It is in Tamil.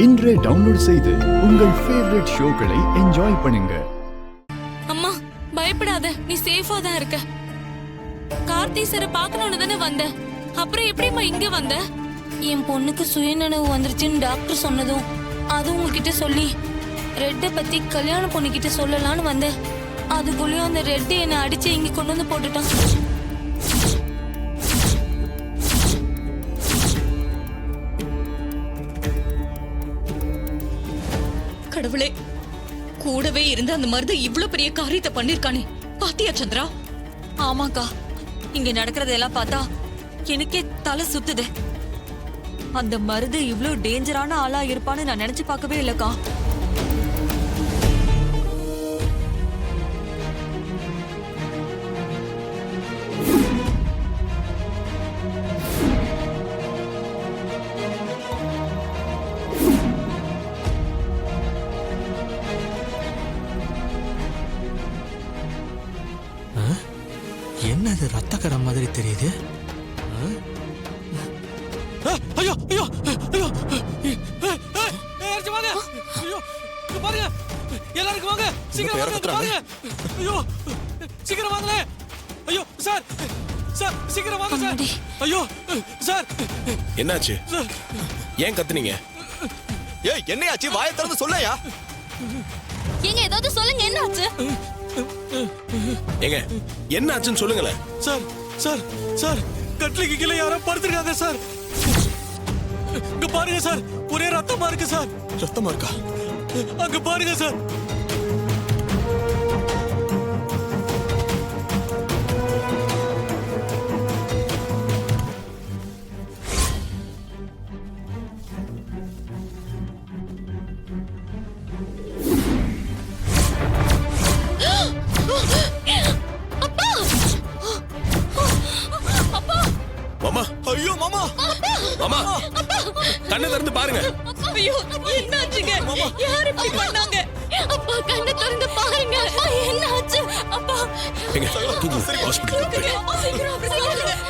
இன்றே டவுன்லோட் செய்து உங்கள் ஃபேவரட் ஷோக்களை என்ஜாய் பண்ணுங்க. அம்மா பயப்படாத, நீ சேஃபா தான் இருக்க. கார்த்தி சாரை பார்க்கணும்னு தானே வந்த, அப்புறம் எப்படிம்மா இங்க வந்த? என் பொண்ணுக்கு சுயநினைவு வந்துருச்சுன்னு டாக்டர் சொன்னதும் அது உங்ககிட்ட சொல்லி ரெட்டை பத்தி கல்யாண பொண்ணுகிட்ட சொல்லலான்னு வந்தேன். அதுக்குள்ளேயும் அந்த ரெட்டு என்னை அடிச்சு இங்க கொண்டு வந்து போட்டுட்டான். கடவுளே, கூடவே இருந்து அந்த மருது இவ்வளவு பெரிய காரியத்தை பண்ணிருக்கானே, பாத்தியா சந்திரா? ஆமாக்கா, இங்க நடக்கிறதெல்லாம் பார்த்தா எனக்கே தலை சுத்துது. அந்த மருது இவ்ளோ டேஞ்சரான ஆளா இருப்பான்னு நான் நினைச்சு பார்க்கவே இல்லக்கா. என்னது ரத்தக்கர மாதிரி தெரியுது? ஐயோ ஐயோ ஐயோ, வாங்க! ஐயோ பாருங்க, எல்லாருக்கும் வாங்க, சீக்கிரம் வாங்க, பாருங்க! ஐயோ சீக்கிரம் வாங்களே! ஐயோ சார், சார் சீக்கிரம் வாங்க சார்! ஐயோ சார், என்னாச்சு? ஏன் கத்துனீங்க? ஏய் என்னையாச்சு? வாயை திறந்து சொல்லையா? ஏங்க ஏதாவது சொல்லுங்க, என்னாச்சு? ஏங்க என்ன ஆச்சுன்னு சொல்லுங்களேன். சார் சார் சார், கட்லிக்கு கீழே யாரோ படுத்திருக்காங்க சார். இங்க பாருங்க சார், ஒரே ரத்தமா இருக்கு சார். ரத்தமா இருக்கா? அங்க பாருங்க சார். மாமா, ஐயோ மாமா, மாமா, கண்ணை திறந்து பாருங்க. ஐயோ என்னாச்சுங்க? யார் இப்படி பண்ணாங்க? அப்பா கண்ணை திறந்து பாருங்க, என்னாச்சு? அப்பா ஏங்க, தூக்கு, ஹாஸ்பிடல். சீக்கிரம்